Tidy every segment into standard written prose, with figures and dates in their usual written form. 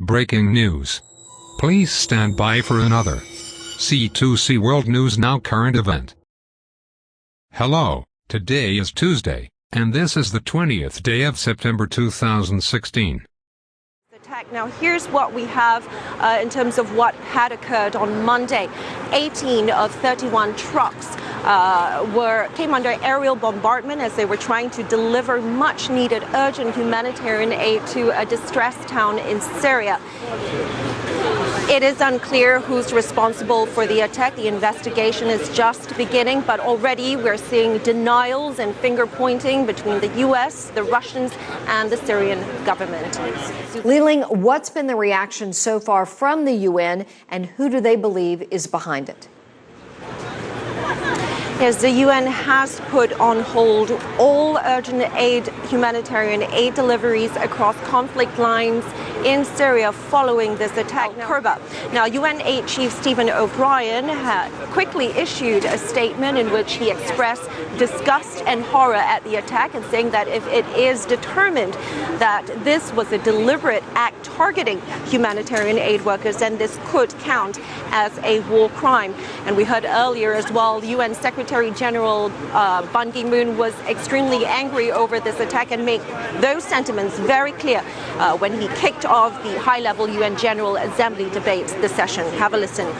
Breaking news. Please stand by for another C2C World News Now current event. Hello, today is Tuesday, and this is the 20th day of September 2016. Now, here's what we have in terms of what had occurred on Monday. 18 of 31 trucks came under aerial bombardment as they were trying to deliver much-needed urgent humanitarian aid to a distressed town in Syria. It is unclear who's responsible for the attack. The investigation is just beginning, but already we're seeing denials and finger-pointing between the U.S., the Russians, and the Syrian government. Li-Ling, what's been the reaction so far from the UN, and who do they believe is behind it? Yes, the UN has put on hold all urgent aid, humanitarian aid deliveries across conflict lines in Syria following this attack. Now, UN Aid Chief Stephen O'Brien had quickly issued a statement in which he expressed disgust and horror at the attack and saying that if it is determined that this was a deliberate act targeting humanitarian aid workers, then this could count as a war crime. And we heard earlier as well, the UN Secretary General Ban Ki-moon was extremely angry over this attack and made those sentiments very clear when he kicked off the high-level UN General Assembly debate this session. Have a listen.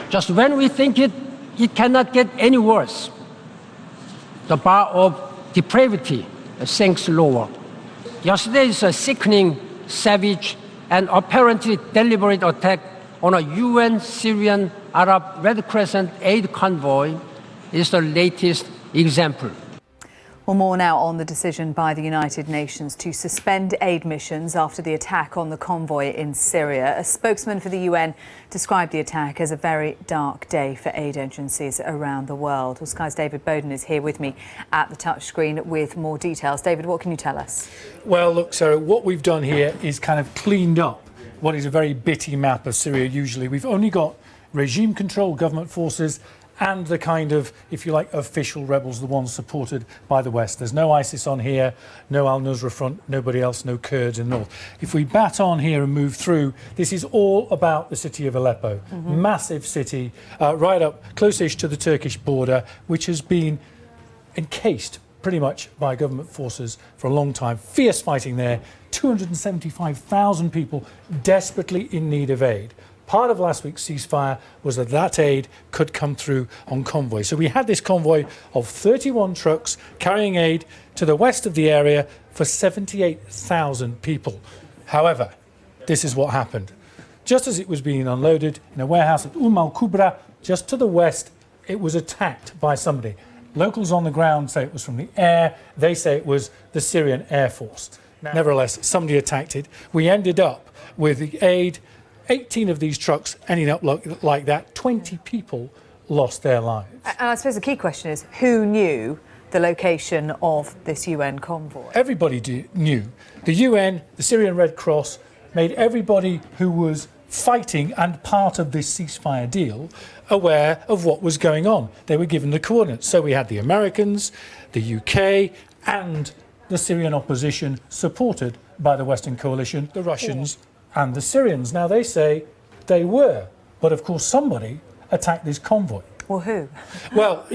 Just when we think it cannot get any worse, the bar of depravity sinks lower. Yesterday's sickening, savage, and apparently deliberate attack on a UN-Syrian Arab Red Crescent aid convoy is the latest example. Well, more now on the decision by the United Nations to suspend aid missions after the attack on the convoy in Syria. A spokesman for the UN described the attack as a very dark day for aid agencies around the world. Well, Sky's David Bowden is here with me at the touchscreen with more details. David, what can you tell us? Well, look, Sarah, what we've done here is kind of cleaned up what is a very bitty map of Syria usually. We've only got regime-controlled government forces and the kind of, if you like, official rebels, the ones supported by the West. There's no ISIS on here, no al-Nusra Front, nobody else, no Kurds in the north. If we bat on here and move through, this is all about the city of Aleppo. Massive city, right up close-ish to the Turkish border, which has been encased pretty much by government forces for a long time. Fierce fighting there, 275,000 people desperately in need of aid. Part of last week's ceasefire was that that aid could come through on convoy. So we had this convoy of 31 trucks carrying aid to the west of the area for 78,000 people. However, this is what happened. Just as it was being unloaded in a warehouse at al-Kubra, just to the west, it was attacked by somebody. Locals on the ground say it was from the air. They say it was the Syrian Air Force. Nevertheless, somebody attacked it. We ended up with the aid, 18 of these trucks ending up like that. 20 people lost their lives. And I suppose the key question is, who knew the location of this UN convoy? Everybody knew. The UN, the Syrian Red Cross, made everybody who was fighting and part of this ceasefire deal aware of what was going on. They were given the coordinates. So we had the Americans, the UK, and the Syrian opposition supported by the Western coalition, the Russians and the Syrians. Now, they say they were, but of course somebody attacked this convoy. Well, who? Well,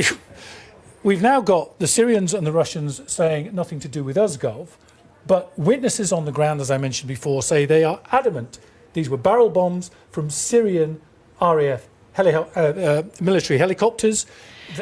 we've now got the Syrians and the Russians saying nothing to do with us, Gov, but witnesses on the ground, as I mentioned before, say they are adamant these were barrel bombs from Syrian RAF military helicopters.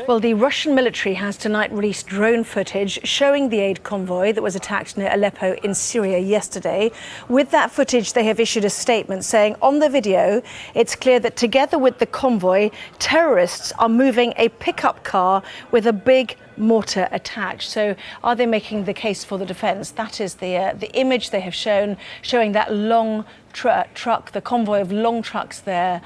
Well, the Russian military has tonight released drone footage showing the aid convoy that was attacked near Aleppo in Syria yesterday. With that footage, they have issued a statement saying on the video, it's clear that together with the convoy, terrorists are moving a pickup car with a big mortar attached. So are they making the case for the defence? That is the image they have shown, showing that long truck, the convoy of long trucks there,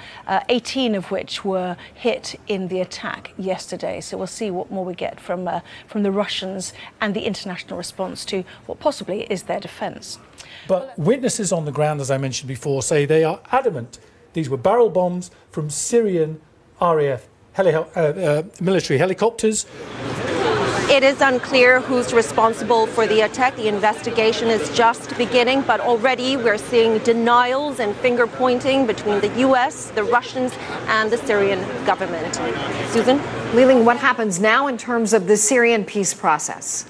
18 of which were hit in the attack yesterday. So we'll see what more we get from the Russians and the international response to what possibly is their defence. But witnesses on the ground, as I mentioned before, say they are adamant these were barrel bombs from Syrian RAF military helicopters. It is unclear who's responsible for the attack. The investigation is just beginning, but already we're seeing denials and finger pointing between the US, the Russians, and the Syrian government. Susan? Li-Ling, what happens now in terms of the Syrian peace process?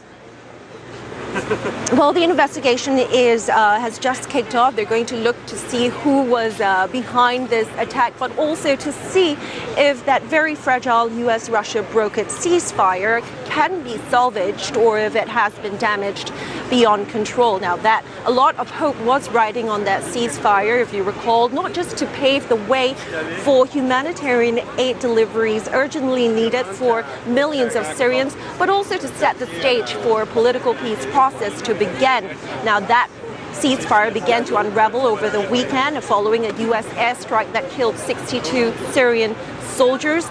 Well, the investigation has just kicked off. They're going to look to see who was behind this attack, but also to see if that very fragile US-Russia brokered ceasefire can be salvaged or if it has been damaged beyond control. Now, that a lot of hope was riding on that ceasefire, if you recall, not just to pave the way for humanitarian aid deliveries urgently needed for millions of Syrians, but also to set the stage for a political peace process to begin. Now, that ceasefire began to unravel over the weekend following a U.S. airstrike that killed 62 Syrian soldiers.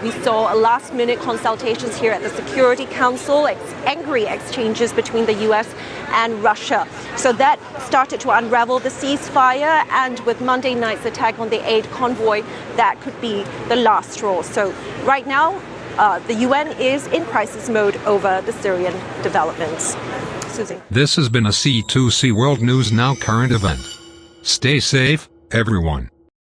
We saw last-minute consultations here at the Security Council, angry exchanges between the U.S. and Russia. So that started to unravel the ceasefire, and with Monday night's attack on the aid convoy, that could be the last straw. So right now, the UN is in crisis mode over the Syrian developments. Susie. This has been a C2C World News Now current event. Stay safe, everyone.